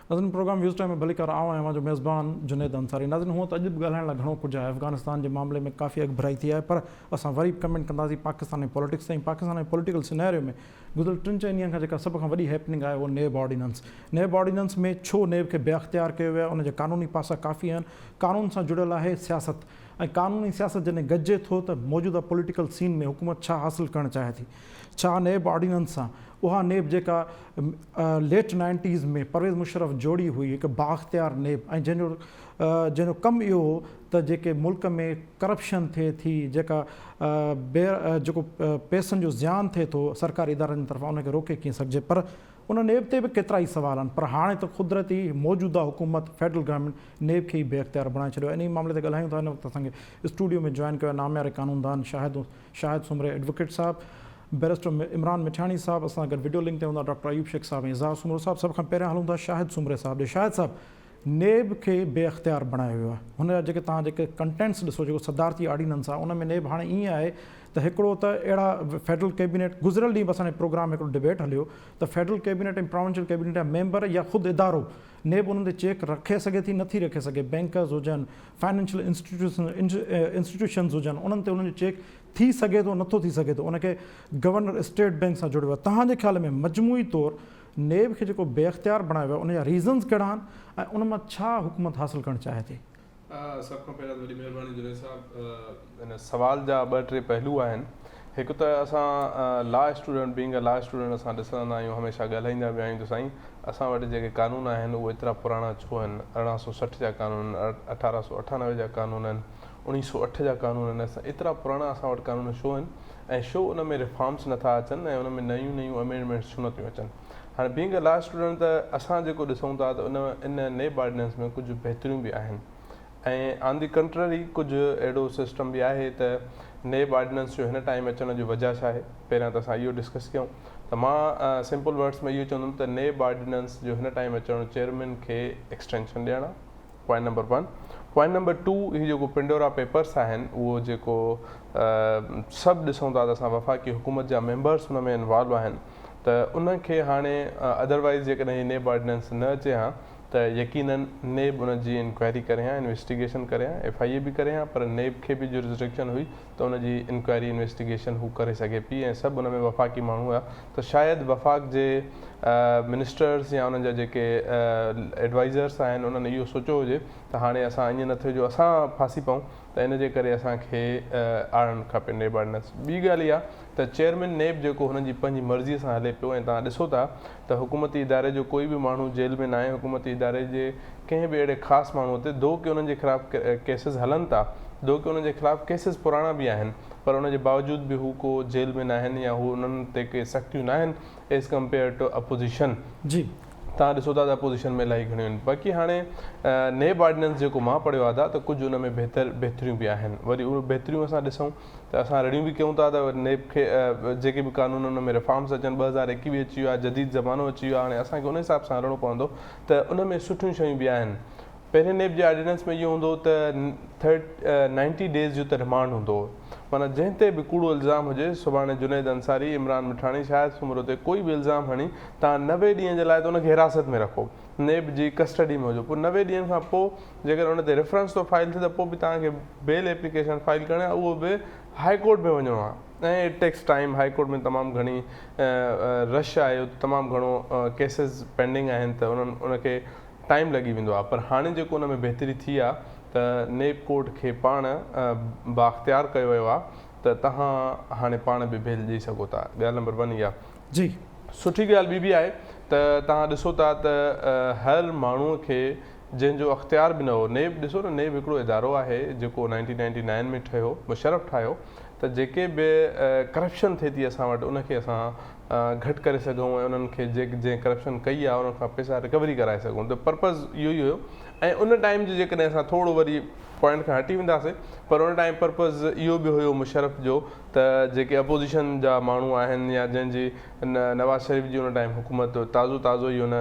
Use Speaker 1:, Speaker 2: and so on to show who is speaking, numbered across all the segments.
Speaker 1: नाज़रीन programme views time में भली कर आऊं आहियां जो मेज़बान जुनेद अंसारी। नाज़रीन हूअं त अॼु बि ॻाल्हाइण लाइ घणो कुझु आहे। अफ़गानिस्तान जे मामले में काफ़ी अॻिभराई थी आहे, पर असां वरी कमेंट कंदासीं पाकिस्तान जी पॉलिटिक्स ताईं। पाकिस्तान जी पॉलिटिकल सिनेरियो में गुज़िरियल 3-4 ॾींहंनि खां जेका सभ खां वॾी हैपनिंग आहे उहो नेब ऑर्डिनेंस। नेब ऑर्डिनेंस में छो नेब खे बेअख्तियार कयो वियो आहे, उनजे क़ानूनी पासा काफ़ी आहिनि। क़ानून सां जुड़ियल आहे सियासत, ऐं क़ानूनी सियासत जॾहिं गॾिजे थो त मौजूदा पॉलिटिकल सीन में हुकूमत छा हासिलु करणु चाहे थी। छा नेब ऑर्डिनेंस सां उहा नेब जेका लेट 90s में परवेज़ मुशर्रफ जोड़ी हुई, हिकु बाअख्तियार नेब, ऐं जंहिंजो कमु इहो हो त जेके मुल्क में करप्शन थिए थी, जेको पैसनि जो ज़ियान थिए थो सरकारी इदारनि जी तरफ़ां, उनखे रोके कीअं सघिजे। पर उन नेब ते बि केतिरा ई सवाल आहिनि। पर हाणे त क़ुदरती मौजूदा हुकूमत फेडरल गवर्नमेंट नेब खे ई बेअख्तियार बणाए छॾियो आहे। इन मामले ते ॻाल्हायूं था। हिन वक़्तु असांखे स्टूडियो में जॉइन कयो आहे नामियारे कानूनदान शाहिद सुमरे एडवोकेट साहब, बैरिस्टर इमरान मिठाणी साहब, असां गॾु वीडियो लिंक ते हूंदा डॉक्टर अयूब शेख साहब ऐं इज़ाज़ सुमरो साहब। सभ खां पहिरियां हलूं था शाहिद सुमरे साहब ॾे। शाहिद साहब, नेब खे बेअख्तियार बणायो वियो आहे। हुन जा तव्हां जेके कंटेंट्स ॾिसो, जेको सदारती ऑर्डिनेंस आहे, उन में नेब हाणे ईअं आहे त हिकिड़ो त अहिड़ा फेडरल कैबिनेट, गुज़िरियल ॾींहुं बि असांजे प्रोग्राम में हिकिड़ो डिबेट हलियो त फेडरल कैबिनेट ऐं प्रोविंशियल कैबिनेट जा मेंबर या ख़ुदि इदारो नेब उन्हनि ते चेक रखे सघे थी, नथी रखे सघे। बैंकर्स हुजनि, फाइनेंशियल इंस्टीट्यूशन्स हुजनि, उन्हनि ते उन्हनि जो चेक थी सघे थो, नथो थी सघे थो। उनखे गवर्नर स्टेट बैंक सां जुड़ियो आहे। तव्हांजे ख़्याल में मजमूई तौरु नेब खे जेको बेअख्तियार बणायो वियो आहे, उनजा रीज़न्स कहिड़ा आहिनि ऐं उन मां छा हुकूमत हासिलु करणु चाहे थी?
Speaker 2: सभ खां पहिरियों वॾी महिरबानी जुनेद साहब। हिन सवाल जा 2-3 पहलू आहिनि। हिकु त असां law student, being a law student, असां ॾिसंदा आहियूं, हमेशह ॻाल्हाईंदा बि आहियूं त साईं असां वटि जेके क़ानून आहिनि उहे एतिरा पुराणा छो आहिनि। 1860 जा क़ानून, 1898 जा क़ानून आहिनि, 1908 जा क़ानून आहिनि। एतिरा पुराणा असां वटि क़ानून छो आहिनि ऐं छो उन में रिफॉर्म्स नथा अचनि ऐं उन में नयूं अमेंडमेंट्स छो नथियूं अचनि। हाणे बीइंग अ लॉ स्टूडेंट त असां जेको ॾिसूं था त इन नेब ऑर्डिनेंस में कुझु बहितरियूं बि आहिनि ऐं ऑन दी कंट्ररी कुझु अहिड़ो सिस्टम बि आहे त नेब ऑर्डिनेंस जो हिन टाइम अचण जी वजह छा आहे। पहिरियां त असां इहो डिस्कस कयूं त मां सिंपल वर्ड्स में इहो चवंदुमि त नेब ऑर्डिनेंस जो हिन टाइम अचणु चेयरमैन खे एक्सटेंशन ॾियणु आहे, पॉइंट नंबर 1। पॉइंट नंबर 2, हीउ जेको पिंडोरा पेपर्स आहिनि उहो जेको सभु ॾिसूं था त असां वफ़ाक़ी हुकूमत जा मेंबर्स हुन में इन्वॉल्व आहिनि, त उनखे हाणे अदरवाइज़ जेकॾहिं नेब ऑर्डिनेंस न अचे हा त यकीनन नेब उन जी इंक्वायरी करे हा, इन्वेस्टिगेशन करे हा, FIA बि करे हा, पर नेब खे बि जुरिसडिक्शन हुई त उन जी इंक्वायरी इन्वेस्टिगेशन हू करे सघे पई ऐं सभु उन में वफ़ाक़ी माण्हू हुआ। त शायदि वफ़ाक़ जे मिनिस्टर्स या उन्हनि जा जेके एडवाइज़र्स आहिनि उन्हनि इहो सोचियो हुजे त हाणे असां ईअं न थियो जो असां फासी पऊं, त इन जे करे असांखे आणणु खपे नेब ऑर्डिनेंस। ॿी ॻाल्हि इहा त चेयरमैन नेब जेको हुनजी पंहिंजी मर्ज़ीअ सां हले पियो ऐं तव्हां ॾिसो था त हुकूमती इदारे जो कोई बि माण्हू जेल में न आहे। हुकूमती इदारे जे कंहिं बि अहिड़े ख़ासि माण्हू ते दो की उन्हनि जे ख़िलाफ़ु केसिस हलनि था, दो की उन्हनि जे ख़िलाफ़ु केसिस पुराणा बि आहिनि, पर उनजे बावजूद बि हू को जेल में न आहिनि या हू उन्हनि ते के सख़्तियूं न आहिनि एज़ कम्पेयर टू अपोज़िशन।
Speaker 1: जी,
Speaker 2: तव्हां ॾिसो था त अपोज़िशन में इलाही घणियूं आहिनि। बाक़ी हाणे नेब ऑर्डिनेंस जेको मां पढ़ियो आहे त कुझु उन में बहितरियूं बि आहिनि। वरी उहे बहितरियूं असां ॾिसूं त असां रड़ियूं बि कयूं था त नेब खे जेके बि क़ानून उन में रिफॉर्म्स अचनि, 2021 अची वियो आहे, जदीद ज़मानो अची वियो आहे, हाणे असांखे उन हिसाब सां हलणो पवंदो त उन में सुठियूं शयूं बि आहिनि। पहिरें नेब जे ऑर्डिनेंस में इहो हूंदो त 90 डेज़ जो त रिमांड हूंदो हो, माना जंहिं ते बि कूड़ो इल्ज़ाम हुजे, सुभाणे जुनेद अंसारी, इमरान मिठाणी, शाहिद सुमरो ते कोई बि इल्ज़ाम हणी, तव्हां 90 ॾींहं जे लाइ त उनखे हिरासत में रखो, नेब जी कस्टडी में हुजो। पोइ 90 ॾींहंनि खां पोइ जेकर उन ते रेफरेंस थो फाइल थिए त पोइ बि तव्हांखे बेल एप्लीकेशन फाइल करणी आहे, उहो बि हाई कोर्ट में वञिणो आहे ऐं it takes time. High court में तमामु घणी रश आहे, तमामु घणो केसिस पेंडिंग आहिनि, त उनखे टाइम लॻी वेंदो आहे। पर हाणे जेको उन में बहितरी थी आहे त नेब कोर्ट खे पाण बाअख्तियार कयो वियो आहे त तव्हां हाणे पाण बि बेल ॾेई सघो था। ॻाल्हि नंबर 1 इहा।
Speaker 1: जी,
Speaker 2: सुठी ॻाल्हि ॿी बि आहे त तव्हां ॾिसो था त हर माण्हूअ खे जंहिंजो अख़्तियार बि न हो, नेब ॾिसो न, नेब हिकिड़ो इदारो आहे जेको 1999 में ठहियो, मुशर्रफ ठाहियो, त जेके बि करप्शन थिए थी असां वटि उनखे असां घटि करे सघूं ऐं उन्हनि खे जंहिं करप्शन कई आहे उन्हनि खां पैसा रिकवरी कराए सघूं। त पर्पज़ इहो ई हुयो। ऐं उन टाइम जे जेकॾहिं असां थोरो वरी पॉइंट खां हटी वेंदासीं, पर उन टाइम पर्पज़ इहो बि हुयो मुशर्रफ जो त जेके अपोज़िशन जा माण्हू आहिनि या जंहिंजी नवाज़ शरीफ़ जी उन टाइम हुकूमत ताज़ो ई उन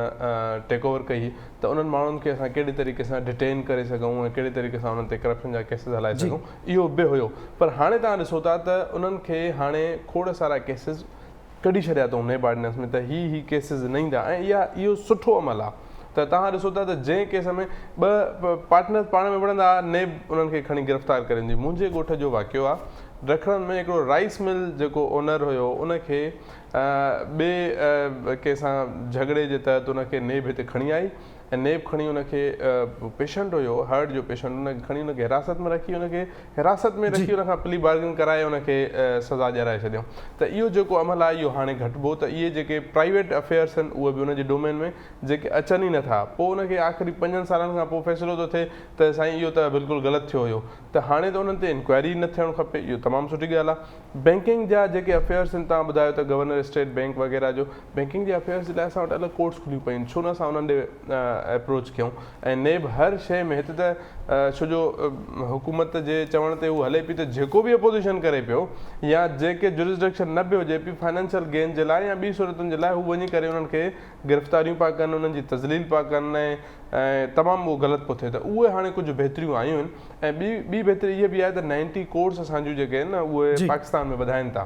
Speaker 2: टेक ओवर कई, त उन्हनि माण्हुनि खे असां कहिड़े तरीक़े सां डिटेन करे सघूं ऐं कहिड़े तरीक़े सां उन्हनि ते करप्शन जा केसिस हलाए सघूं, इहो बि हुयो। पर हाणे तव्हां ॾिसो था त उन्हनि खे हाणे खोड़ सारा केसिस कढी छॾिया अथऊं नेब ऑर्डिनेंस में, त ही केसिस न ईंदा ऐं इहो सुठो अमल आहे। त तव्हां ॾिसो था त जंहिं केस में ॿ पार्टनर पाण में विढ़ंदा नेब उन्हनि खे खणी गिरफ़्तार करे ईंदी। मुंहिंजे ॻोठ जो वाक़ियो आहे, रखड़नि में हिकिड़ो राइस मिल जेको ओनर हुयो उनखे ॿिए कंहिंसां झगड़े जे तहत उनखे नेब हिते खणी आई ऐं नेब खणी उनखे पेशेंट हुयो, हार्ट जो पेशेंट, उनखे खणी उनखे हिरासत में रखी, उनखे हिरासत में रखी उनखां प्ली बार्गेन कराए उनखे सज़ा ॾियाराए छॾियऊं। त इहो जेको अमल आहे इहो हाणे घटिबो, त इहे जेके प्राइवेट अफेयर्स आहिनि उहे बि उनजे डोमेन में जेके अचनि ई नथा। पोइ उनखे आख़िरी 5 सालनि खां पोइ फ़ैसिलो थो थिए त साईं इहो त बिल्कुलु ग़लति थियो हुयो, त हाणे त उन्हनि ते इंक्वायरी न थियणु खपे। इहो तमामु सुठी ॻाल्हि आहे। बैंकिंग जा जेके अफेयर्स आहिनि, तव्हां ॿुधायो त गवर्नर स्टेट बैंक वग़ैरह जो बैंकिंग जे अफेयर्स जे लाइ असां वटि अलॻि कोर्ट्स खुलियूं पयूं आहिनि, छो न असां उन्हनि ॾे अप्रोच कयूं। ऐं नेब हर शइ में हिते त छो जो हुकूमत जे चवण ते उहो हले पई त जेको बि अपोज़िशन करे पियो या जेके जुरिसडिक्शन न बि हुजे पई फाइनेंशियल गेन जे लाइ या ॿी सूरतुनि जे लाइ, हू वञी करे उन्हनि खे गिरफ़्तारियूं पिया कनि, उन्हनि जी तज़लील पिया कनि ऐं तमामु उहो ग़लति पियो थिए। त उहे हाणे कुझु बहितरियूं आयूं आहिनि। ऐं ॿी बहितरी इहा बि आहे त 90 कोर्स असांजूं जेके आहिनि न उहे पाकिस्तान में वधाइनि था।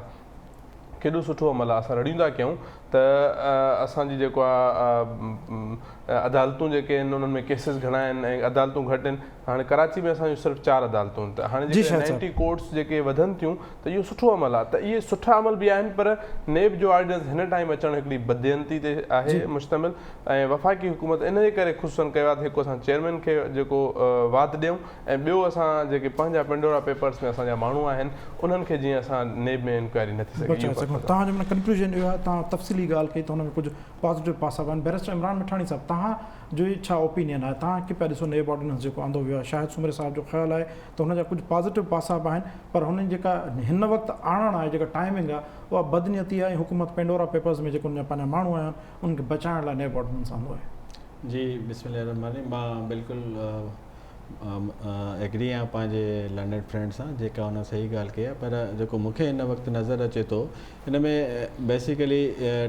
Speaker 2: केॾो सुठो अमल आहे, असां रड़ियूं था कयूं त असांजी जेको आहे अदालतूं जेके आहिनि उन्हनि में केसिस घणा आहिनि ऐं अदालतूं घटि आहिनि। हाणे कराची में असांजूं सिर्फ़ु 4 अदालतूं आहिनि, त हाणे जेके 90 कोर्ट्स जेके वधनि थियूं त इहो सुठो अमल आहे। त इहे सुठा अमल बि आहिनि, पर नेब जो ऑर्डिनेंस हिन टाइम अचणु हिकिड़ी बदयंती ते आहे मुश्तमिल ऐं वफ़ाक़ी हुकूमत इन जे करे ख़ुशूसन कयो आहे त हिकु असां चेयरमैन खे जेको वाद ॾियूं ऐं ॿियो असां जेके पंहिंजा पेंडोरा पेपर्स में असांजा माण्हू आहिनि उन्हनि खे जीअं असां नेब में इंक्वायरी न थी सघे।
Speaker 1: तव्हांजो माना कंक्लूजन इहो आहे, तव्हां तफ़सीली ॻाल्हि कई त हुन में कुझु पॉज़िटिव पासा बि आहिनि। बैरिस्टर इमरान मिठाणी साहिबु, तव्हांजो छा ओपिनियन आहे, तव्हां कीअं पिया ॾिसो नेब ऑर्डिनेंस जेको आंदो वियो आहे? शाहिद सुमरे साहिब जो ख़्यालु आहे त हुनजा कुझु पॉज़िटिव पासा बि आहिनि, पर हुननि जेका हिन वक़्तु आणणु आहे, जेका टाइमिंग आहे, उहा बदनीयती आहे। हुकूमत पेंडोरा पेपर्स में जेको हुनजा पंहिंजा माण्हू आहिनि उनखे बचाइण लाइ नेब ऑर्डिनेंस आंदो आहे।
Speaker 3: जी बिस्मिल्लाह रहमान रहीम। मां बिल्कुलु एग्री आहियां पंहिंजे लर्नड फ्रेंड सां जेका हुन सही ॻाल्हि कई आहे, पर जेको मूंखे हिन वक़्तु नज़र अचे थो हिन में बेसिकली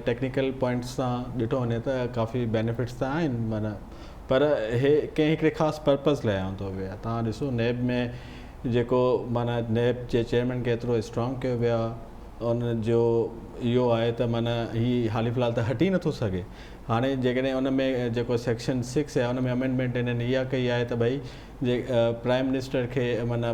Speaker 3: टेक्निकल पॉइंट्स सां ॾिठो वञे त काफ़ी बेनिफिट्स त आहिनि, माना पर हे कंहिं हिकिड़े ख़ासि पर्पज़ लाइ आंदो वियो आहे। तव्हां ॾिसो नेब में जेको माना नेब जे चेयरमैन खे एतिरो स्ट्रॉन्ग कयो वियो आहे, उन जो इहो आहे त माना हीअ हाली फ़िलहाल त हटी नथो सघे। हाणे जेकॾहिं उन में जेको सेक्शन 6 आहे उन में अमेंडमेंट हिननि इहा कई आहे त भई जे प्राइम मिनिस्टर खे माना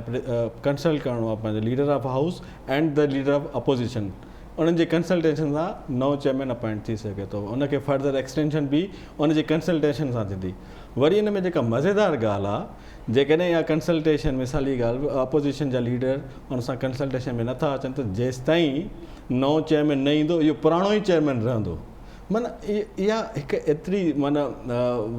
Speaker 3: कंसल्ट करिणो आहे पंहिंजो leader of house and the leader of opposition, उन्हनि जे कंसल्टेशन सां नओं चेयरमैन अपॉइंट थी सघे थो। उनखे फर्दर एक्सटेंशन बि उनजे कंसल्टेशन सां थींदी। वरी हिन में जेका मज़ेदार ॻाल्हि आहे, जेकॾहिं इहा कंसल्टेशन मिसाली ॻाल्हि अपोजिशन जा लीडर उन सां कंसल्टेशन में नथा अचनि त जेसि ताईं नओं चेयरमैन न ईंदो इहो पुराणो ई चेयरमैन रहंदो। माना इहा हिकु एतिरी माना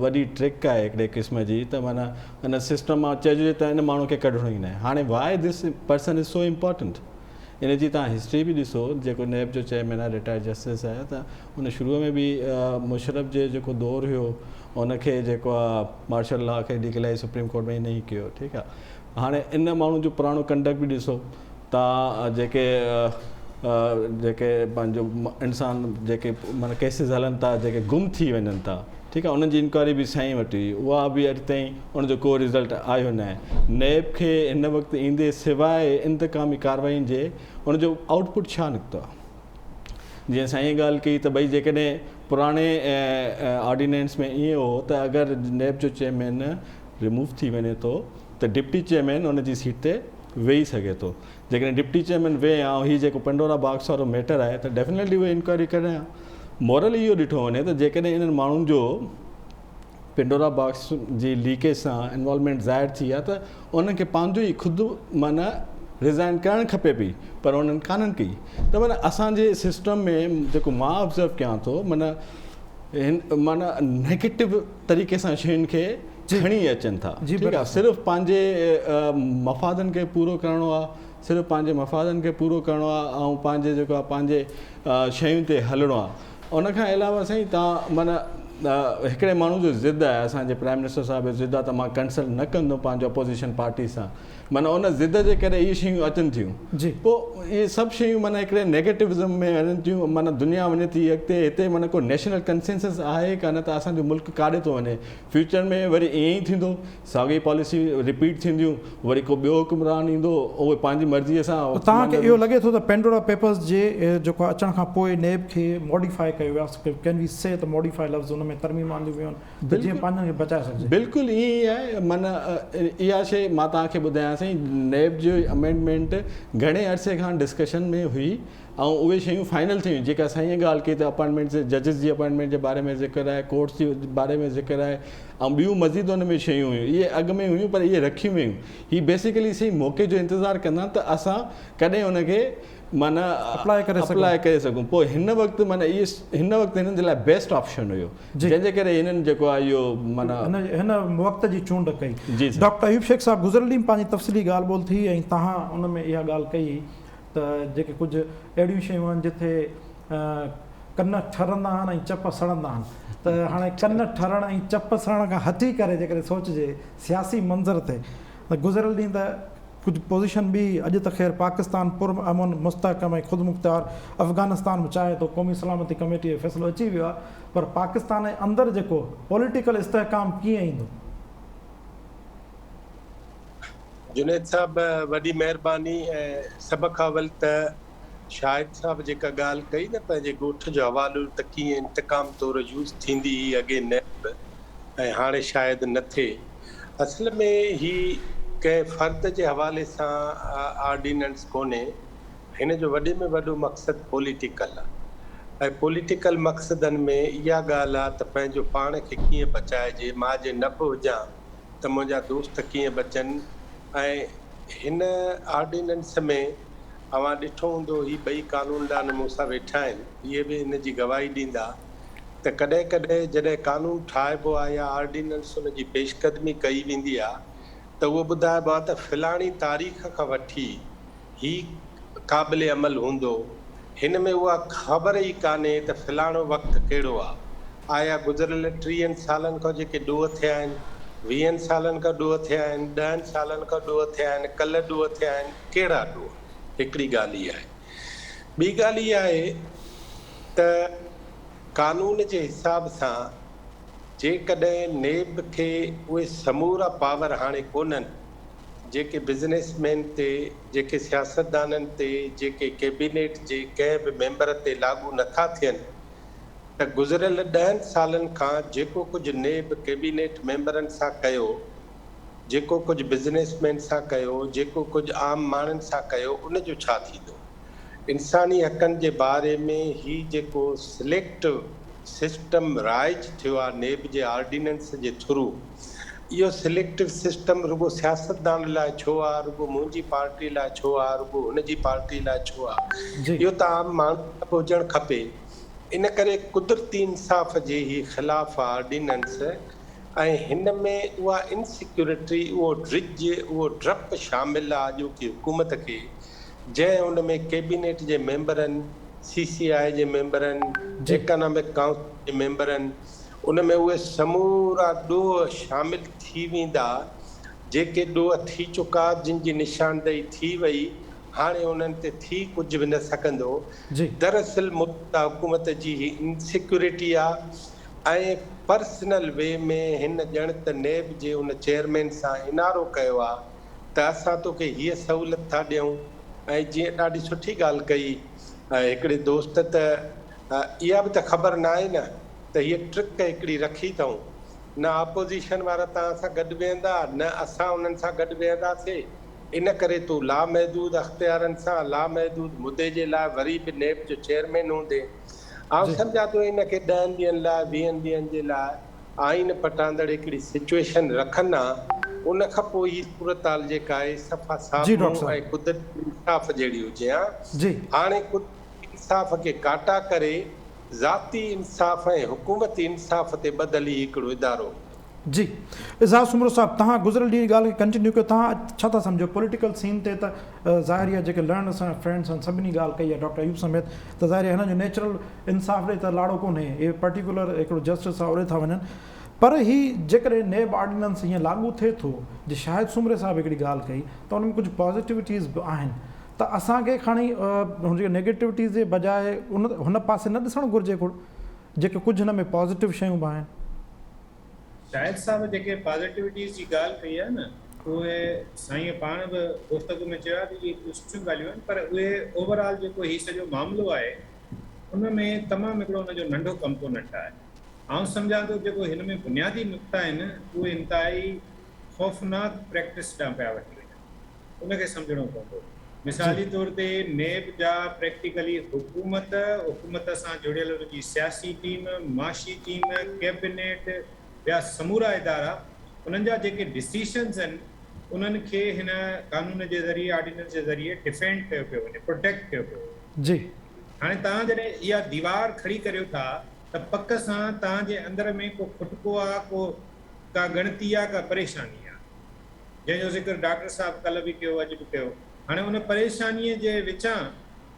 Speaker 3: वॾी ट्रिक आहे हिकिड़े क़िस्म जी, त माना हिन सिस्टम मां चइजे त हिन माण्हू खे कढणो ई न आहे। हाणे Y this person is so important, इन जी तव्हां हिस्ट्री बि ॾिसो। जेको नेब जो चेयरमैन आहे रिटायर्ड जस्टिस आहे, त उन शुरूअ में बि मुशरफ जे जेको दौरु हुयो उनखे जेको आहे मार्शल लॉ खे डिक्लेयर सुप्रीम कोर्ट में ई नहीं कयो, ठीकु आहे। हाणे इन माण्हू जो पुराणो कंडक्ट बि ॾिसो तव्हां, जेके पंहिंजो इंसान जेके माना केसिस हलनि था जेके गुम थी वञनि था, ठीकु आहे, उन्हनि जी इंक्वायरी बि साईं वठी, उहा बि अॼु ताईं उनजो को रिज़ल्ट आयो न आहे। नेब खे हिन वक़्तु ईंदे सवाइ इंतकामी कार्रवाइनि जे उनजो आउटपुट छा निकितो आहे? जीअं साईं ॻाल्हि कई त भई जेकॾहिं पुराणे ऑर्डिनेंस में ईअं हो त अगरि नेब जो चेयरमैन रिमूव थी वञे थो त डिप्टी चेयरमैन उनजी सीट ते वेही सघे थो। जेकॾहिं डिप्टी चेयरमैन वेहे ऐं हीअ जेको पेंडोरा बॉक्स वारो मैटर आहे त डेफिनेटली उहे इंक्वायरी करे। मॉरल इहो ॾिठो वञे त जेकॾहिं इन्हनि माण्हुनि जो पेंडोरा बॉक्स जी लीकेज सां इन्वॉल्वमेंट ज़ाहिर थी आहे त उनखे पंहिंजो ई ख़ुदि माना रिज़ाइन करणु खपे पई, पर उन्हनि कान्हनि कई। त माना असांजे सिस्टम में जेको मां ऑब्ज़र्व कयां थो माना नेगेटिव तरीक़े सां शयुनि खे खणी अचनि था, ठीकु आहे। सिर्फ़ु पंहिंजे मफ़ादनि खे पूरो करिणो आहे, सिर्फ़ु पंहिंजे मफ़ादनि खे पूरो करिणो आहे ऐं पंहिंजे जेको आहे पंहिंजे शयुनि ते हलिणो आहे। उनखां अलावा साईं तव्हां माना हिकिड़े माण्हू जो ज़िद आहे, असांजे प्राइम मिनिस्टर साहिब जो ज़िद आहे त मां कंसल्ट न कंदुमि पंहिंजो अपोज़िशन पार्टी सां, माना उन ज़िद जे करे इहे शयूं अचनि थियूं। पोइ इहे सभु शयूं माना हिकिड़े नेगेटिविज़म में वञनि थियूं, माना दुनिया वञे थी अॻिते। हिते माना को नेशनल कंसेंसस आहे कान त असांजो मुल्क काॾे थो वञे। फ्यूचर में वरी ईअं ई थींदो, साॻी पॉलिसी रिपीट थींदियूं, वरी को ॿियो हुकुमरान ईंदो, उहे पंहिंजी मर्ज़ीअ सां।
Speaker 1: तव्हांखे इहो लॻे थो त पेंडोरा पेपर्स जे जेको अचण खां पोइ नेब खे मॉडिफाई कयो वियो आहे? कैन वी से त मॉडिफाई लफ़्ज़ हुन में तरमीम आंदियूं वियूं आहिनि त जीअं पंहिंजनि खे बचाए सघिजे?
Speaker 3: बिल्कुलु ईअं ई आहे। माना इहा शइ मां तव्हांखे ॿुधायां साईं, नेब जो अमेंडमेंट घणे अरसे खां डिस्कशन में हुई ऐं उहे शयूं फाइनल थियूं। जेका साईं ॻाल्हि कई त अपॉइंटमेंट जजिस जी अपॉइंटमेंट जे बारे में ज़िक्र आहे, कोर्ट्स जे बारे में ज़िक्र आहे ऐं ॿियूं मज़ीद हुन में शयूं हुयूं। इहे अॻु में हुयूं पर इहे रखियूं वियूं। हीअ बेसिकली सही मौक़े जो इंतज़ारु कंदा त असां कॾहिं हुनखे माना अप्लाई करे सघूं। पोइ हिन वक़्तु माना इहे हिन वक़्तु हिननि जे लाइ बेस्ट ऑप्शन हुयो, जंहिंजे करे हिननि जेको आहे इहो माना
Speaker 1: हिन वक़्त जी चूंड कई।
Speaker 3: जी
Speaker 1: डॉक्टर अयूब शेख साहब, गुज़िरियल ॾींहुं पंहिंजी तफ़सीली ॻाल्हि ॿोल थी ऐं तव्हां उन में इहा ॻाल्हि कई त जेके कुझु अहिड़ियूं शयूं आहिनि जिथे कन ठरंदा आहिनि ऐं चप सड़ंदा आहिनि, त हाणे कन ठरण ऐं चप सड़ण खां हटी करे जेकॾहिं सोचिजे सियासी मंज़र ते, त गुज़िरियल ॾींहुं त कुझु पोज़ीशन बि अॼु त ख़ैर पाकिस्तान पुरअमन मुस्तहकम ऐं ख़ुदि मुख़्तियार अफ़गानिस्तान में चाहे थो, क़ौमी सलामती कमेटी जो फ़ैसिलो अची वियो आहे, पर पाकिस्तान जे अंदरि जेको पॉलिटिकल इस्तेहकाम कीअं ईंदो?
Speaker 4: जुनेद साहब, वॾी महिरबानी। ऐं सभ खां अवल त शाहिद साहब जेका ॻाल्हि कई न पंहिंजे ॻोठ जो हवालो त कीअं इंतकाम तौरु यूज़ थींदी हुई अॻे न ऐं हाणे शायदि न थिए, असल में ही कंहिं फ़र्द जे हवाले सां ऑर्डिनेंस कोन्हे। हिन जो वॾे में वॾो मक़सदु पॉलिटिकल आहे ऐं पॉलिटिकल मक़सदनि में इहा ॻाल्हि आहे त पंहिंजो पाण खे कीअं बचाइजे। मां जे न बि हुजां त मुंहिंजा दोस्त कीअं बचनि। ऐं हिन ऑर्डिनेंस में अवां ॾिठो हूंदो ही ॿई कानूनदान मूंसां वेठा आहिनि, इहे बि हिन जी गवाही ॾींदा त कॾहिं कॾहिं जॾहिं कानून ठाहिबो आहे या ऑर्डिनेंस हुन जी पेशकदमी कई वेंदी आहे त उहो ॿुधाइबो आहे त फलाणी तारीख़ खां वठी ही क़ाबिल अमल हूंदो। हिन में उहा ख़बर ई कान्हे त फलाणो वक़्तु कहिड़ो आहे। आया गुज़िरियल 30 सालनि खां जेके ॾोह थिया आहिनि, 20 सालनि खां ॾोह थिया आहिनि, 10 सालनि खां ॾोह थिया आहिनि, कल्ह ॾोह थिया आहिनि, कहिड़ा ॾोह? हिकिड़ी ॻाल्हि ई आहे। ॿी ॻाल्हि इहा आहे त कानून जे हिसाब सां जेकॾहिं नेब खे उहे समूरा पावर हाणे कोन्हनि जेके बिज़नेसमैन ते, जेके सियासतदाननि ते, जेके कैबिनेट जे कंहिं बि मेंबर ते लागू नथा थियनि, त गुज़िरियल 10 सालनि खां जेको कुझु नेब कैबिनेट मेंबरनि सां कयो, जेको कुझु बिज़नेसमैन सां कयो, जेको कुझु आम माण्हुनि सां कयो, उन जो छा थींदो? इंसानी हक़नि जे बारे में ही जेको सिलेक्टिव सिस्टम राइज थियो आहे नेब जे ऑर्डिनेंस जे थ्रू, इहो सिलेक्टिव सिस्टम रुगो सियासतदान लाइ छो आहे, रुगो मुंहिंजी पार्टी लाइ छो आहे, रुगो हुनजी पार्टी लाइ छो आहे? इहो त आम माण्हू हुजणु खपे। इन करे कुदरती इंसाफ़ जे ही ख़िलाफ़ ऑर्डिनेंस ऐं हिन में उहा इनसिक्योरिटी, उहो ड्रिज, उहो डपु शामिलु आहे अॼोकी हुकूमत खे, जंहिं हुन में कैबिनेट जे मेंबरनि, CCI जे मेंबरनि, इकनॉमिक काउंसिल जे मेंबरनि, उन में उहे समूरा ॾोह शामिलु थी वेंदा जेके ॾोह थी चुका, जिन जी निशानदेही थी वई, हाणे उन्हनि ते थी कुझु बि न सघंदो। दरअसल मुल्क हुकूमत जी ही इनसिक्योरिटी आहे ऐं पर्सनल वे में हिन ॼण त नेब जे उन चेयरमैन सां इनारो कयो आहे त असां तोखे हीअ सहूलियत था ॾियूं। ऐं जीअं ॾाढी सुठी ॻाल्हि कई हिकिड़े दोस्त त इहा बि त ख़बर न आहे न त हीअ ट्रिक हिकिड़ी रखी अथऊं, न अपोज़िशन वारा तव्हां सां गॾु वेहंदा, न असां उन्हनि सां गॾु वेहंदासीं, इन करे तूं लामहदूद अख़्तियारनि सां लामहदूद मुदे जे लाइ वरी बि नेब जो चेयरमैन हूंदे। आउं सम्झां थो इनखे 10 ॾींहंनि लाइ, 20 ॾींहंनि जे लाइ आइन पटांदड़ हिकिड़ी सिचुएशन रखनि हा, उन खां पोइ ही सूरत हाल जेका आहे सफ़ा साफ़ ऐं कुदरती इंसाफ़ जहिड़ी हुजे हा। हाणे कुदरती इंसाफ़ खे काटा करे ज़ाती इंसाफ़ ऐं हुकूमती इंसाफ़ ते बदली हिकिड़ो इदारो।
Speaker 1: जी इज़हार सुमरो साहब, तव्हां गुज़िरियल ॾींहुं ॻाल्हि खे कंटिन्यू कयो, तव्हां छा था सम्झो पॉलिटिकल सीन ते? त ज़ाहिर आहे जेके लर्न असां फ्रेंड्स आहिनि सभिनी ॻाल्हि कई आहे, डॉक्टर अयूब समेत, त ज़ाहिर आहे हिन जो नेचुरल इंसाफ़ ॾे त लाड़ो कोन्हे, इहे पर्टिकुलर हिकिड़ो जस्टिस आहे ओॾे था वञनि। पर ही जेकॾहिं नेब ऑर्डिनेंस हीअं लागू थिए थो, जे शाहिद सुमरे साहब हिकिड़ी ॻाल्हि कई त उन में कुझु पॉज़िटिविटीज़ बि आहिनि, त असांखे खणी हुनजी नेगेटिविटीज़ जे बजाए हुन पासे न ॾिसणु घुरिजे जेके कुझु हिन में पॉज़िटिव शयूं बि आहिनि?
Speaker 5: शाहिद साहब जेके पॉज़िटिविटीज़ जी ॻाल्हि कई आहे न, उहे साईं पाण बि गुफ़्तगू में चयो आहे कि इहे सुठियूं ॻाल्हियूं आहिनि, पर उहे ओवरऑल जेको हीउ सॼो मामिलो आहे उन में तमामु हिकिड़ो हुनजो नंढो कंपोनेंट आहे। आउं सम्झां थो जेको हिन में बुनियादी नुक़्ता आहिनि उहे इंतिहाई ख़ौफ़नाक प्रैक्टिस ॾांहुं पिया वठी वञनि, उनखे सम्झणो पवंदो। मिसाली तौर ते नेब जा प्रैक्टिकली हुकूमत सां जुड़ियल उनजी सियासी टीम, माशी टीम, कैबिनेट, ॿिया समूरा इदारा, उन्हनि जा जेके डिसीशन्स आहिनि उन्हनि खे हिन कानून जे ज़रिए, ऑर्डिनेंस जे ज़रिए डिफेंड कयो पियो वञे, प्रोटेक्ट कयो पियो।
Speaker 1: जी
Speaker 5: हाणे तव्हां जॾहिं इहा दीवार खड़ी करियो था त पक सां तव्हांजे अंदर में को खुटको आहे, का गणती आहे, का परेशानी आहे, जंहिंजो ज़िक्र डॉक्टर साहब कल्ह बि कयो, अॼु बि कयो। हाणे उन परेशानीअ जे विचां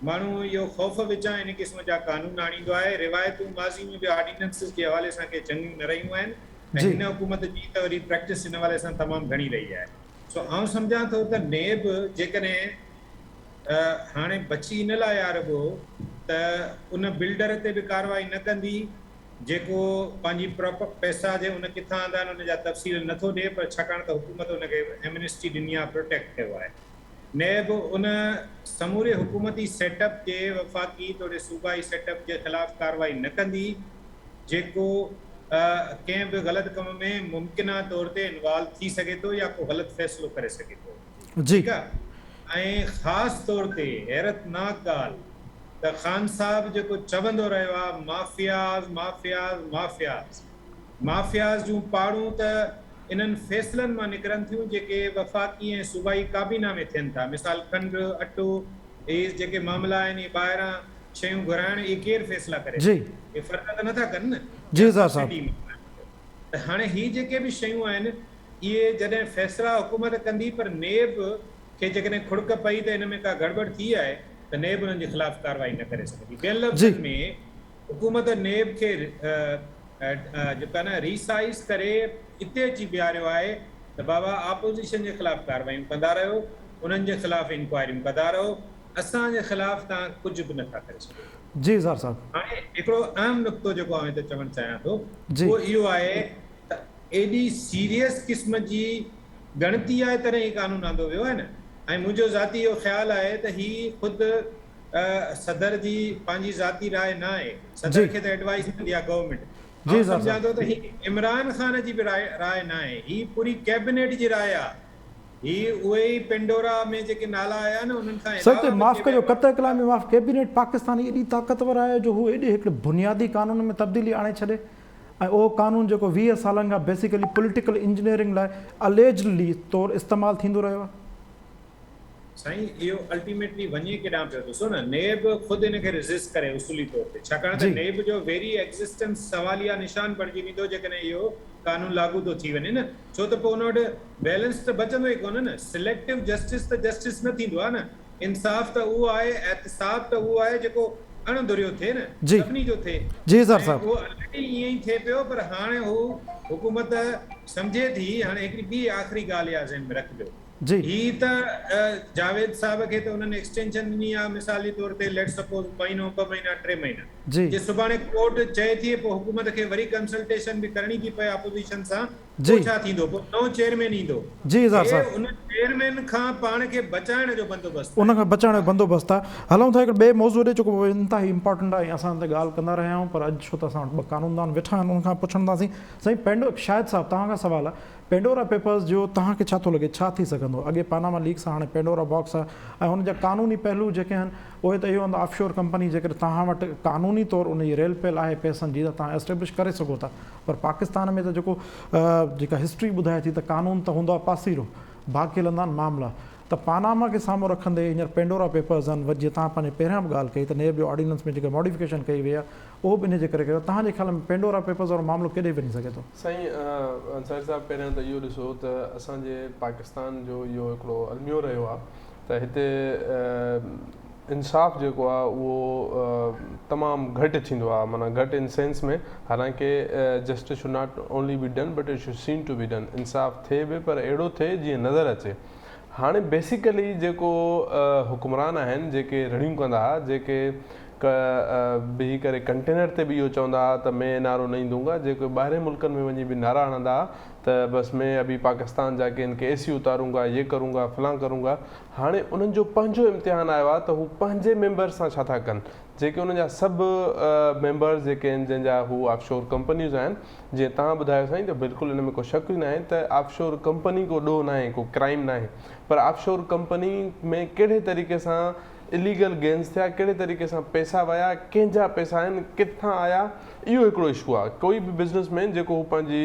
Speaker 5: माण्हू इहो ख़ौफ़ विचां इन क़िस्म जा कानून आणींदो आहे। रिवायतूं माज़ी में बि ऑर्डिनेंसिस जे हवाले सां के चङियूं न रहियूं आहिनि ऐं हिन हुकूमत जी त वरी प्रैक्टिस हिन हवाले सां तमामु घणी रही आहे। सो आउं सम्झां थो त नेब जेकॾहिं हाणे बची इन लाइ आहे रुॻो त उन बिल्डर ते बि कार्रवाई न कंदी जेको पंहिंजी पैसा जे उन किथां आंदा आहिनि उन जा तफ़सील नथो ॾिए, पर छाकाणि त हुकूमत उनखे एमनेस्टी ॾिनी आहे, प्रोटेक्ट कयो आहे। नेब उन समूरे हुकूमती सेटअप जे, वफ़ाक़ी तौर सूबाई सेटअप जे ख़िलाफ़ कार्रवाई न कंदी जेको कंहिं बि ग़लति कम में मुमकिना तौर ते इन्वॉल्व थी सघे थो या को ग़लति फ़ैसिलो करे सघे थो।
Speaker 1: जी
Speaker 5: ठीकु आहे। ऐं ख़ासि तौर ते हैरतनाक ॻाल्हि त ख़ान साहब जेको चवंदो रहियो आहे माफ़ियाज़ माफ़ियाज़ माफ़ियाज़ माफ़ियाज़ जूं पाड़ूं त इन्हनि फ़ैसिलनि मां निकिरनि थियूं जेके वफ़ाक़ी ऐं सूबाई काबीना में थियनि था। मिसाल खंडु, अटो, इहे जेके मामला आहिनि, इहे ॿाहिरां शयूं घुराइण, इहे केरु फ़ैसिला करे?
Speaker 1: जी
Speaker 5: इहे फ़र्क़ त नथा कनि न।
Speaker 1: जी साहब।
Speaker 5: त हाणे ही जेके बि शयूं आहिनि इहे जॾहिं फ़ैसिला हुकूमत कंदी, पर नेब खे जेकॾहिं खुड़क पई त हिन में का गड़बड़ थी आहे त नेब उन्हनि जे ख़िलाफ़ कार्रवाई न करे सघंदी। ॿियनि लफ़्ज़नि में हुकूमत नेब खे जेका न रीसाइज़ करे हिते अची बीहारियो आहे त बाबा ऑपोज़िशन जे ख़िलाफ़ कार्रवाइयूं कंदा रहियो, उन्हनि जे ख़िलाफ़ इंक्वायरियूं कंदा रहो, असांजे ख़िलाफ़ तव्हां कुझु बि नथा करे सघो।
Speaker 1: जी ज़ार साहब।
Speaker 5: हाणे हिकिड़ो अहम नुक़्तो जेको आउं हिते चवणु चाहियां थो
Speaker 1: जी।
Speaker 5: उहो इहो आहे त एॾी सीरियस क़िस्म जी गणती आहे तॾहिं ही कानून आंदो वियो आहे न। ऐं मुंहिंजो ज़ाती इहो ख़्यालु आहे त ही ख़ुदि सदर जी पंहिंजी ज़ाती राय न आहे, सदर खे त एडवाइस कंदी आहे गवर्नमेंट।
Speaker 1: जी
Speaker 5: सम्झां थो त ही इमरान ख़ान जी बि राय न आहे, ही पूरी कैबिनेट जी राय आहे। ही उहे ई पेंडोरा में जेके नाला आया न उन्हनि खां
Speaker 1: सर ते माफ़ कजो, कतई कलाम में माफ़, कैबिनेट पाकिस्तानी एॾी ताक़तवर आहे जो हू एॾे हिकिड़े बुनियादी कानून में तब्दीली आणे छॾे ऐं उहो कानून जेको 20 सालनि खां बेसिकली पॉलिटिकल इंजीनियरिंग लाइ अलेजली तौरु इस्तेमालु थींदो रहियो आहे।
Speaker 5: साईं इहो अल्टीमेटली वञे केॾांहुं पियो? ॾिसो न, नेब ख़ुदि हिनखे रेज़िस्ट करे उसूली तौर ते, छाकाणि त नेब जो वेरी एग्ज़िस्टेंस सवालिया निशान बणिजी वेंदो जेकॾहिं इहो कानून लागू थो थी वञे न। छो त पोइ हुन वटि बैलेंस त बचंदो ई कोन न। सिलेक्टिव जस्टिस त जस्टिस न थींदो आहे न। इंसाफ़ त उहो आहे, एहतिसाब त उहो आहे जेको अणदुरियो थिए न, सभिनी जो थिए।
Speaker 1: जी सर साहब।
Speaker 5: उहो ऑलरेडी ईअं ई थिए पियो, पर हाणे हू हुकूमत सम्झे थी। हाणे हिकिड़ी ॿी आख़िरी ॻाल्हि आहे ज़हन में रखिजो,
Speaker 1: जी
Speaker 5: ही त जावेद साहब खे त उन्हनि एक्सटेंशन ॾिनी आहे, मिसाली तौर ते लेट सपोज महीनो, 2 महीना, 3 महीना। जे सुभाणे कोर्ट चए थी पोइ हुकूमत खे वरी कंसल्टेशन बि करणी थी पए अपोजिशन सां, पोइ छा थींदो? पोइ नओं चेयरमैन ईंदो।
Speaker 1: जी साहब।
Speaker 5: उन चेयरमैन खां पाण खे बचाइण जो बंदोबस्तु,
Speaker 1: उन खां बचाइण जो बंदोबस्तु आहे। हलूं था हिकिड़े ॿिए मौज़ूअ ते जेको इंतिहाई इंपॉर्टेंट आहे, असां ते ॻाल्हि कंदा रहिया आहियूं, पर अॼु छो त असां वटि 2 कानूनदान वेठा आहिनि, उनखां पुछंदासीं। साईं शाहिद साहब, तव्हां खां सवाल आहे, पेंडोरा पेपर्स जो तव्हांखे छा थो लॻे, छा थी सघंदो? अॻे पानामा लीक्स आहे, हाणे पेंडोरा बॉक्स आहे, ऐं हुन जा कानूनी पहलू जेके आहिनि उहे त इहो हूंदा ऑफशोर कंपनी जेकर तव्हां वटि कानूनी तौरु उन जी रेल पेल आहे पैसनि जी त तव्हां एस्टेब्लिश करे सघो था, पर पाकिस्तान में त जेका हिस्ट्री ॿुधाए थी त कानून त हूंदो आहे पासीरो, बाक़ी हलंदा आहिनि मामला। त पानामा खे साम्हूं रखंदे हींअर पेंडोरा पेपर्स आहिनि, जीअं तव्हां पंहिंजे पहिरियां बि ॻाल्हि कई त नेब जो ऑर्डिनेंस में जेका मॉडिफिकेशन कई वई आहे उहो बि इन जे करे कयो। तव्हांजे ख़्याल में पेंडोरा पेपर्स वारो मामिलो केॾे वञी सघे थो?
Speaker 2: साईं अंसारी साहिबु, पहिरियों त इहो ॾिसो त असांजे पाकिस्तान जो इहो हिकिड़ो अलमियो रहियो आहे त हिते इंसाफ़ जेको आहे उहो तमामु घटि थींदो आहे, माना घटि इन सेंस में, हालांकि justice should not only be done but it should seen to be done. इंसाफ़ थिए बि पर अहिड़ो थिए जीअं नज़र अचे। हाणे बेसिकली जेको हुकुमरान आहिनि जेके रड़ियूं कंदा, जेके बीही करे कंटेनर ते बि इहो चवंदा त मैं नारो नहीं दूंगा, जेको ॿाहिरि मुल्कनि में वञी बि नारा हणंदा त बसि मैं अभी पाकिस्तान जाके इनके एसी उतारूंगा, ये करूंगा, फलां करूंगा। हाणे उन्हनि जो पंहिंजो इम्तिहान आयो आहे त हू पंहिंजे मेंबर सां छा था कनि, जेके उन जा सभु मेंबर्स जेके आहिनि जंहिंजा हू ऑफशोर कंपनीज़ आहिनि जीअं तव्हां ॿुधायो साईं त बिल्कुलु इन में को शक ई न आहे त ऑफशोर कंपनी को ॾोह न आहे, को क्राइम न आहे, पर ऑफशोर कंपनी में कहिड़े तरीक़े सां इलीगल गेन्स थिया, कहिड़े तरीक़े सां पैसा विया, कंहिंजा पैसा आहिनि, किथां आया, इहो हिकिड़ो इशू आहे। कोई बि बिज़नेसमैन जेको हू पंहिंजी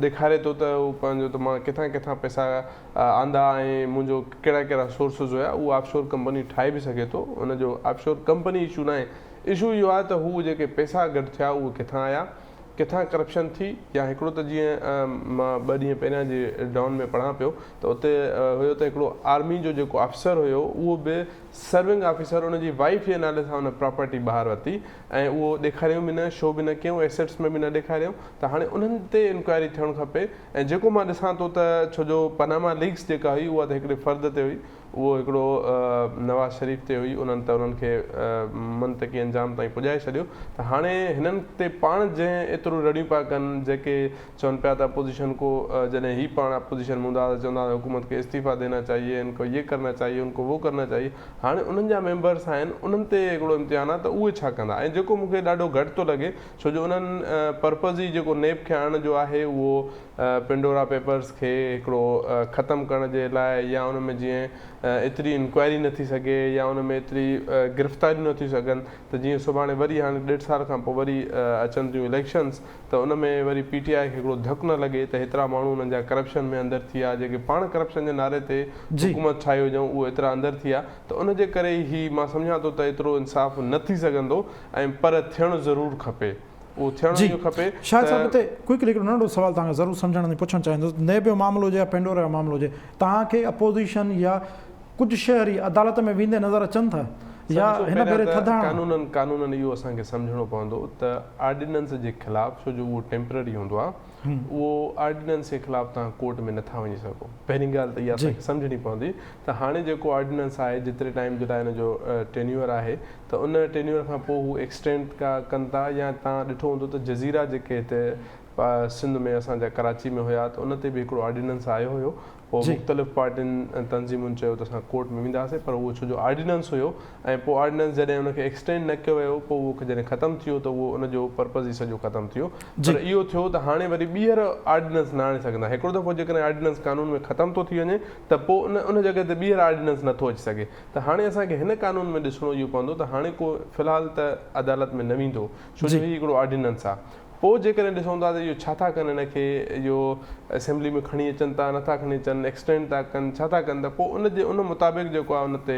Speaker 2: ॾेखारे थो त हू पंहिंजो त मां किथां किथां पैसा आंदा ऐं मुंहिंजो कहिड़ा कहिड़ा सोर्सिस हुया, उहो ऑफशोर कंपनी ठाहे बि सघे थो। उनजो ऑफशोर कंपनी इशू न आहे, इशू इहो आहे त हू जेके पैसा गॾु थिया उहे किथां आया, किथां करप्शन थी। या हिकिड़ो त जीअं मां 2 ॾींहं पहिरियां जे डॉन में पढ़ां पियो त उते हुयो त हिकिड़ो आर्मी जो जेको अफ़सर हुयो उहो बि सर्विंग ऑफिसर, उनजी वाइफ जे नाले सां उन प्रॉपर्टी ॿाहिरि वरिती ऐं उहो ॾेखारियूं बि न, शो बि न कयूं, एसेट्स में बि न ॾेखारियूं। त हाणे उन्हनि ते इंक्वायरी थियणु खपे। ऐं जेको मां ॾिसां थो त छो जो पनामा लीक्स जेका हुई उहा त हिकिड़े फ़र्द ते हुई, उहो हिकिड़ो नवाज़ शरीफ़ ते हुई, उन्हनि त उन्हनि खे मंतकी अंजाम ताईं पुॼाए छॾियो। त हाणे हिननि ते पाण जंहिं एतिरो रड़ियूं पिया कनि, जेके चवनि पिया था अपोजिशन को, जॾहिं ही पाण अपोजिशन में हूंदा त चवंदा हुकूमत खे इस्तीफ़ा देना चाहिए, इनको ये करना चाहिए, उनको वो करना चाहिए। हाणे उन्हनि जा मेंबर्स आहिनि, उन्हनि ते हिकिड़ो इम्तिहान आहे त उहे छा कंदा। ऐं जेको मूंखे ॾाढो घटि थो लॻे, छो जो उन्हनि पर्पज़ ई जेको नेब खे आणण जो आहे उहो पेंडोरा पेपर्स खे हिकिड़ो ख़तमु करण जे लाइ, या उन में जीअं एतिरी इंक्वायरी न थी सघे या उन में एतिरी गिरफ़्तारियूं न थी सघनि, त जीअं सुभाणे वरी हाणे 1.5 साल खां पोइ वरी अचनि थियूं इलेक्शन्स, त उन में वरी PTI खे हिकिड़ो धकु न लॻे त हेतिरा माण्हू उन्हनि जा करप्शन में अंदरि थी विया, जेके पाण करप्शन जे नाले ते हुकूमत ठाही हुजऊं उहे एतिरा अंदरि थी विया। त उनजे करे ई मां सम्झां थो त एतिरो इंसाफ़ न थी सघंदो, ऐं पर थियणु ज़रूरु खपे, उहो थियणु खपे।
Speaker 1: शायद साहब हिते क्विकली हिकिड़ो नंढो सवाल तव्हांखे ज़रूरु सम्झण में पुछणु चाहींदुसि। नेब जो मामिलो हुजे या पेंडोरा जो मामिलो हुजे, तव्हांखे अपोज़िशन या कुझु शहरी अदालत में वेंदे नज़र अचनि था या हिन भेरे थधाइण?
Speaker 2: कानूननि इहो असांखे सम्झणो पवंदो त ऑर्डिनेंस जे ख़िलाफ़, छो जो उहो टेम्पररी हूंदो आहे, उहो ऑर्डिनेंस जे ख़िलाफ़ तव्हां कोर्ट में नथा वञी सघो। पहिरीं ॻाल्हि त इहा असांखे सम्झणी पवंदी त हाणे जेको ऑर्डिनेंस आहे, जेतिरे टाइम जे लाइ हिन जो टेन्यूअर आहे, त उन टेन्यूअर खां पोइ हू एक्सटेंड कनि था। या तव्हां ॾिठो हूंदो त जज़ीरा जेके हिते सिंध में असांजा कराची में हुया, त उन ते बि हिकिड़ो ऑर्डिनेंस आयो हुयो। पोइ मुख़्तलिफ़ पार्टियुनि तंज़ीमुनि चयो त असां कोर्ट में वेंदासीं, पर उहो छो जो ऑर्डिनेंस हुयो, ऐं पोइ ऑर्डिनेंस जॾहिं उनखे एक्सटेंड न कयो वियो, पोइ उहो जॾहिं ख़तमु थियो त उहो उनजो पर्पज़ ई सॼो ख़तमु थियो। पर इहो थियो त हाणे वरी ॿीहर ऑर्डिनेंस न आणे सघंदा। हिकिड़ो दफ़ो जेकॾहिं ऑर्डिनेंस कानून में ख़तमु थो थी वञे त पोइ उन जॻह ते ॿीहर ऑर्डिनेंस नथो अची सघे। त हाणे असांखे हिन कानून में ॾिसणो इहो पवंदो त हाणे को फ़िलहालु त अदालत में न वेंदो, छो जो हीउ हिकिड़ो ऑर्डिनेंस आहे। पोइ जेकॾहिं ॾिसूं था त इहो छा था कनि, हिनखे इहो असेंबली में खणी अचनि था, नथा खणी अचनि, एक्सटेंड था कनि, छा था कनि, त पोइ उन मुताबिक़ जेको आहे उन ते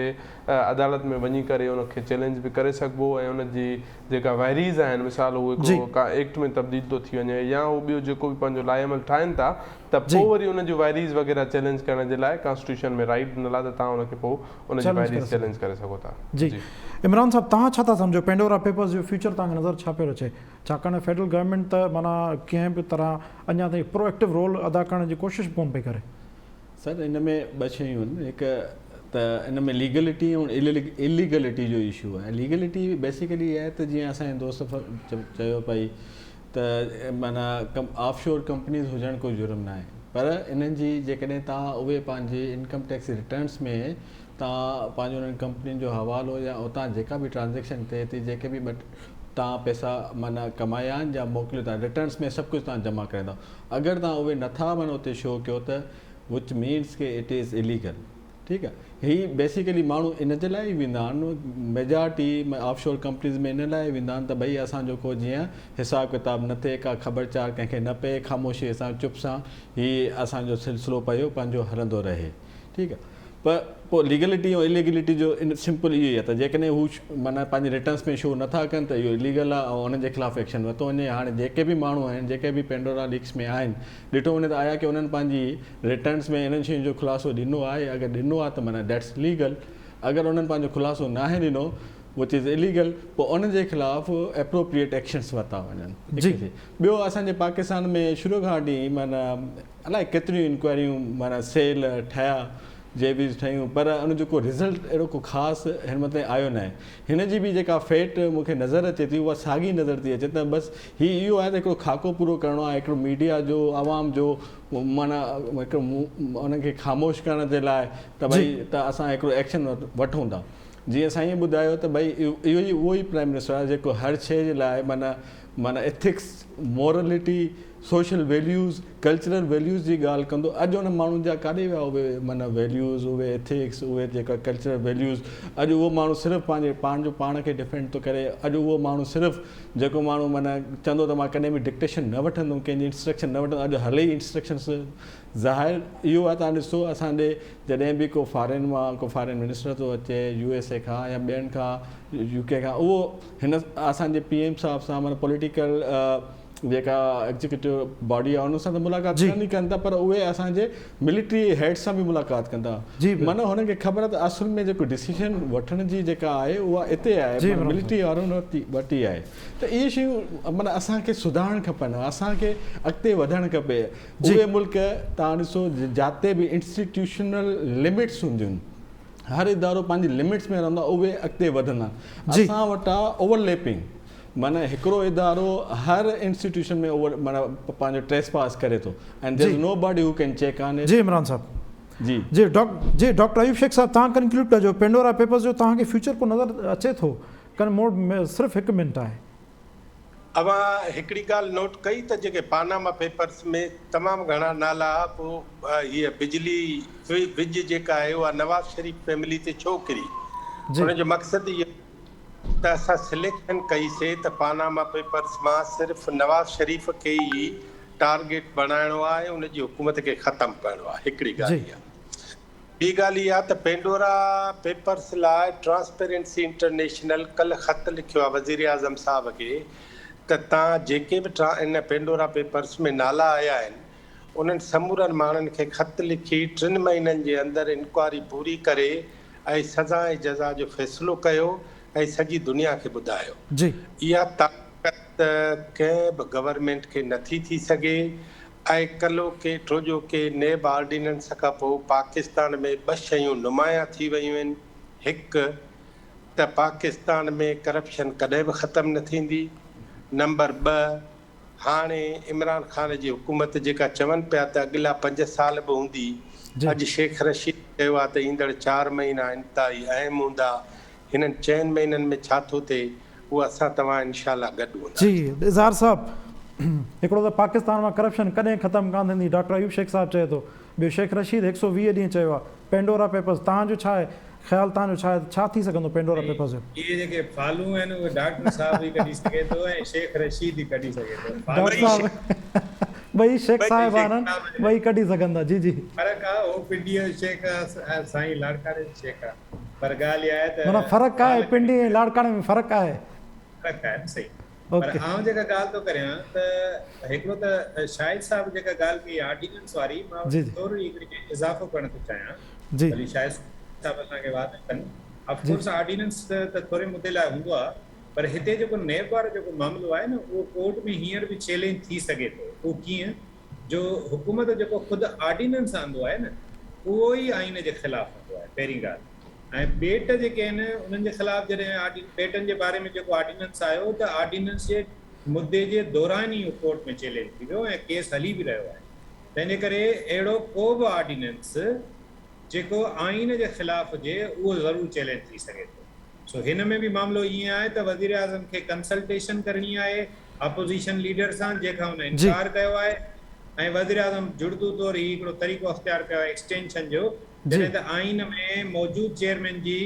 Speaker 2: अदालत में वञी करे उनखे चैलेंज बि करे सघिबो। ऐं उनजी जेका वायरीज़ आहिनि, मिसाल उहो हिकिड़ो का एक्ट में तब्दील थो थी वञे, या उहो ॿियो जेको बि पंहिंजो लाइअमल ठाहिनि था, त पोइ वरी उनजी वायरीज़ वग़ैरह चैलेंज करण जे लाइ कॉन्स्टिट्यूशन में राइट ॾिनल आहे त तव्हां उनखे पोइ उनजी वायरीज़ चैलेंज करे सघो था।
Speaker 1: जी इमरान साहब, तव्हां छा था सम्झो पेंडोरा पेपर्स जो फ्यूचर तव्हांखे नज़र छा पियो अचे? छाकाणि फेडरल गवर्नमेंट त माना कंहिं बि तरह अञा ताईं प्रोएक्टिव रोल अदा करण जी कोशिशि कोन पई करे।
Speaker 3: सर, इन में 2 शयूं आहिनि। हिकु त इन में लीगलिटी ऐं इलीगलिटी जो इशू आहे। लीगलिटी बेसिकली आहे त जीअं असांजे दोस्त चयो पई त माना ऑफशोर कंपनीज़ हुजणु कोई जुर्म न आहे, पर इन्हनि जी जेकॾहिं तव्हां उहे पंहिंजे इनकम टैक्स रिटर्न्स में तव्हां पंहिंजो उन्हनि कंपनियुनि जो हवालो या उतां जेका बि ट्रांजेक्शन थिए थी, जेके बि तव्हां पैसा माना कमाया आहिनि या मोकिलियो था, रिटर्न्स में सभु कुझु तव्हां जमा करे था। अगरि तव्हां उहे नथा माना उते शो कयो त विच मीन्स के इट इज़ इलीगल। ठीकु आहे, हीअ बेसिकली माण्हू इन जे लाइ ई वेंदा आहिनि, मेजॉरिटी ऑफशोर कंपनीज़ में इन लाइ वेंदा आहिनि त भई असांजो को जीअं हिसाबु किताबु न थिए, का ख़बरचार कंहिंखे न पए, ख़ामोशी सां चुप सां हीअ असांजो सिलसिलो पियो पंहिंजो हलंदो रहे। ठीकु आहे, पर पोइ लीगलिटी ऐं इलीगलिटी जो सिंपल इहो ई आहे त जेकॾहिं हू माना पंहिंजे रिटर्न्स में शो नथा कनि त इहो इलीगल आहे ऐं उनजे ख़िलाफ़ु एक्शन वरितो वञे। हाणे जेके बि माण्हू आहिनि, जेके बि पेंडोरा लीक्स में आहिनि, ॾिठो वञे त आया की उन्हनि पंहिंजी रिटर्न्स में इन्हनि शयुनि जो ख़ुलासो ॾिनो आहे। अगरि ॾिनो आहे त माना डेट्स लीगल। अगरि उन्हनि पंहिंजो ख़ुलासो नाहे ॾिनो विच इज़ इलीगल, पोइ उनजे ख़िलाफ़ु एप्रोप्रिएट एक्शन्स वरिता वञनि। ॿियो, असांजे पाकिस्तान में शुरू खां वठी माना अलाए केतिरियूं इंक्वायरियूं माना सेल ठहिया, जेबीज़ ठहियूं, पर उनजो को रिज़ल्ट अहिड़ो को ख़ासि हिन मथे आयो न आहे। हिन जी बि जेका फेट मूंखे नज़र अचे थी उहा साॻी नज़र थी अचे त बसि हीउ इहो आहे त हिकिड़ो खाको पूरो करिणो आहे, हिकिड़ो मीडिया जो, आवाम जो माना हिकिड़ो उनखे ख़ामोश करण जे लाइ त भई त असां हिकिड़ो एक्शन वठूं था। जीअं साईं ॿुधायो त भई इहो ई उहो ई प्राइम मिनिस्टर आहे जेको हर शइ जे लाइ माना ethics morality social values cultural values जी ॻाल्हि कंदो। अॼु उन माण्हुनि जा काॾे विया उहे माना वैल्यूज़ उहे एथिक्स उहे जेका कल्चरल वैल्यूज़। अॼु उहो माण्हू सिर्फ़ु पंहिंजो पाण खे डिफेंड थो करे। अॼु उहो माण्हू सिर्फ़ु जेको माण्हू माना चवंदो त मां कॾहिं बि डिक्टेशन न वठंदुमि, कंहिंजी इंस्ट्रक्शन न वठंदुमि, अॼु हले ई इंस्ट्रक्शन्स। ज़ाहिर इहो आहे तव्हां ॾिसो असांजे जॾहिं बि को फॉरेन मिनिस्टर थो अचे USA खां या ॿियनि खां UK खां, उहो हिन असांजे PM साहिब सां माना पॉलिटिकल जेका एग्जीक्यूटिव बॉडी आहे उन सां त मुलाक़ात कनि ई कनि था, पर उहे असांजे मिलिट्री हेड सां बि मुलाक़ात कंदा। माना हुनखे ख़बर आहे त असुल में जेको डिसीजन वठण जी जेका आहे उहा हिते आहे, मिलिट्री वारनि वटि आहे। त इहे शयूं माना असांखे सुधारणु खपनि, असांखे अॻिते वधणु खपे। उहे मुल्क तव्हां ॾिसो जिते बि इंस्टीट्यूशनल लिमिट्स हूंदियूं आहिनि, हर इदारो पंहिंजी लिमिट्स में रहंदो, उहे अॻिते वधंदा। असां वटि आहे ओवरलैपिंग, माना हिकिड़ो इदारो हर इंस्टीट्यूशन में ओवर माना पंहिंजो ट्रेस पास करे थो and there is nobody who can check on it.
Speaker 1: जी इमरान साहब जी डॉक्टर अयूब शेख साहब तव्हां कंक्लूड कजो पेंडोरा पेपर्स जो तव्हांखे फ्यूचर को नज़र अचे थो कन मोड में सिर्फ़ु 1 मिनट आहे।
Speaker 4: अवां हिकिड़ी ॻाल्हि नोट कई त जेके पानामा पेपर्स में तमामु घणा नाला पोइ हीअ बिजली विज जेका आहे उहा नवाज़ शरीफ़ फैमिली ते छो किरी। हुनजो मक़सदु इहो त असां सिलेक्शन कईसीं त पानामा पेपर्स मां सिर्फ़ु नवाज़ शरीफ़ खे ई टारगेट बणाइणो आहे, उनजी हुकूमत खे ख़तमु करिणो आहे। हिकिड़ी ॻाल्हि इहा। ॿी ॻाल्हि इहा त पेंडोरा पेपर्स लाइ ट्रांसपेरेंसी इंटरनेशनल कल्ह ख़त लिखियो आहे वज़ीर आज़म साहब खे त तव्हां जेके बि इन पेंडोरा पेपर्स में नाला आया आहिनि उन्हनि समूरनि माण्हुनि खे ख़त लिखी 3 महीननि जे अंदरि इंक्वायरी पूरी करे ऐं सज़ा ऐं जज़ा जो फ़ैसिलो कयो ऐं सॼी दुनिया खे ॿुधायो। इहा ताक़त कंहिं बि गवर्नमेंट खे नथी थी सघे। ऐं कल्हो के ट्रोजो के नेब ऑर्डिनेंस खां पोइ पाकिस्तान में 2 शयूं नुमायां थी वियूं आहिनि। हिकु त पाकिस्तान में करप्शन कॾहिं बि ख़तमु न थींदी। नंबर 2 हाणे इमरान ख़ान जी हुकूमत जेका चवनि पिया त अॻिला 5 साल बि हूंदी, अॼु शेख रशीद चयो आहे त ईंदड़ 4 महीना इंतिहाई अहम हूंदा। हिननि 4 महीननि में छा थो थिए उहो असां तव्हां इंशाअल्लाह गॾु हूंदा।
Speaker 1: जी इज़हार साहब हिकिड़ो त पाकिस्तान में करप्शन कॾहिं ख़तमु कान थींदी, डॉक्टर अयूब शेख साहब चए थो। ॿियो शेख रशीद 120 ॾींहं चयो आहे। पेंडोरा पेपर्स तव्हांजो छा आहे ख़्यालु, तव्हांजो छा थी सघंदो पेंडोरा पेपर्स जो?
Speaker 5: इहे जेके फालू आहिनि उहे डॉक्टर साहब ई कढी सघे थो ऐं शेख रशीद ई कढी सघे थो।
Speaker 1: डॉक्टर साहब ॿई शेख साहिब आहिनि, ॿई कढी सघंदा। जी
Speaker 5: फ़र्क़ु आहे, उहो पिंडीअ जो शेख आहे, साईं लाड़काणे जो शेख आहे। पर ॻाल्हि इहा आहे त
Speaker 1: माना फ़र्क़ु आहे, पिंडी ऐं लाड़काणे में फ़र्क़ु आहे।
Speaker 5: सही। पर आउं जेका ॻाल्हि थो करियां त हिकिड़ो त शाहिद साहब जेका ॻाल्हि कई ऑर्डिनेंस वारी, मां थोरो हिकिड़ी इज़ाफ़ो करणु थो चाहियां। भली शाहिद साहब असांखे वाद कनि। ऑफकोर्स ऑर्डिनेंस त थोरे मुदे लाइ हूंदो आहे, पर हिते जेको नेब वारो जेको मामिलो आहे न उहो कोर्ट में हींअर बि चैलेंज थी सघे थो। उहो कीअं जो हुकूमत जेको ख़ुदि ऑर्डिनेंस आंदो आहे न उहो ई आइन जे ख़िलाफ़ु हूंदो आहे पहिरीं ॻाल्हि। ऐं बेट जेके आहिनि उन्हनि जे ख़िलाफ़ु जॾहिं बेटनि जे बारे में जेको ऑर्डिनेंस आयो त ऑर्डिनेंस जे मुदे जे दौरान ई कोर्ट में चैलेंज थी वियो ऐं केस हली बि रहियो आहे। तंहिंजे करे अहिड़ो को बि ऑर्डिनेंस जेको आइन जे ख़िलाफ़ु हुजे उहो ज़रूरु चैलेंज थी सघे थो। सो हिन में बि मामिलो ईअं आहे त वज़ीर आज़म खे कंसल्टेशन करणी आहे अपोज़िशन लीडर सां, जंहिंखां हुन इनकार कयो आहे। ऐं वज़ीर आज़म जुड़दू तौर ही हिकिड़ो तरीक़ो अख़्तियार कयो आहे एक्सटेंशन जो, जॾहिं त आइन में मौजूदु चेयरमैन जी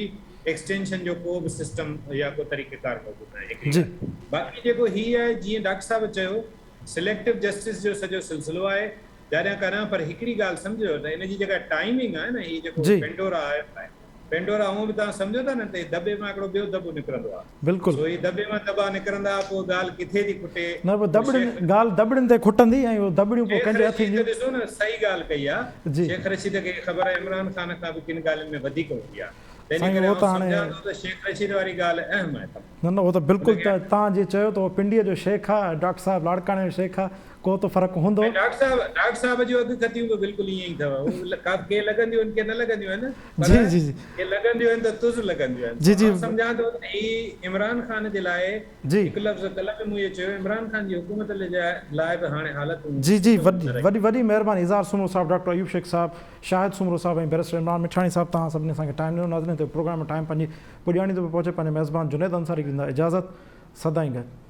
Speaker 5: एक्सटेंशन जो को बि सिस्टम या को तरीक़ेकार मौजूदु न आहे। बाक़ी जेको हीअ आहे, जीअं डॉक्टर साहब चयो, सिलेक्टिव जस्टिस जो सॼो सिलसिलो आहे जारिया करियां। पर हिकिड़ी ॻाल्हि सम्झो त इन जी जेका टाइमिंग आहे न, हीअ जेको पेंडोरा आहे, पेंडोरा हूअं बि तव्हां सम्झो था न त दॿे मां हिकिड़ो ॿियो दॿो निकिरंदो आहे। बिल्कुलु। सो हीअ दॿे मां दॿा निकिरंदा, पोइ ॻाल्हि किथे थी खुटे न,
Speaker 1: ॻाल्हि दॿड़ियुनि ते खुटंदी ऐं दॿड़ियूं पोइ कंहिंजे हथ ईंदियूं।
Speaker 5: ॾिसो न, सही ॻाल्हि कई आहे। शेख रशीद खे ख़बर आहे इमरान ख़ान खां बि किन ॻाल्हियुनि में वधीक हूंदी आहे। शेख रशीद वारी ॻाल्हि अहम आहे।
Speaker 1: न उहो त बिल्कुलु तव्हां जीअं चयो त पिंडीअ जो शेख आहे, डॉक्टर साहिब लाड़काणे जो शेख आहे, को त फ़र्क़ु हूंदो।
Speaker 5: डॉक्टर साहिब जूं अघु खतियूं बि बिल्कुलु ईअं ई अथव। के लॻंदियूं आहिनि, के न लॻंदियूं आहिनि। के लॻंदियूं आहिनि त तुज़ लॻंदियूं आहिनि। सम्झां थो त ही इमरान ख़ान जे लाइ हिकु लफ़्ज़ कल्ह बि मूं इहो चयो, इमरान ख़ान जी हुकूमत लाइ बि हाणे हालत
Speaker 1: जी वॾी वॾी महिरबानी। इज़हार सुमरो साहब, डॉक्टर अयूब शेख साहब, शाहिद सुमरो साहब ऐं बैरिस्टर इमरान मिठाणी साहब, तव्हां सभिनी असांखे टाइम ॾिनो। नाज़रीन ते प्रोग्राम टाइम पंहिंजी पुॼाणी थो पहुचे। पंहिंजे मेज़बान जुनेद अंसारी ॾींदा इजाज़त। सदाईं गॾु।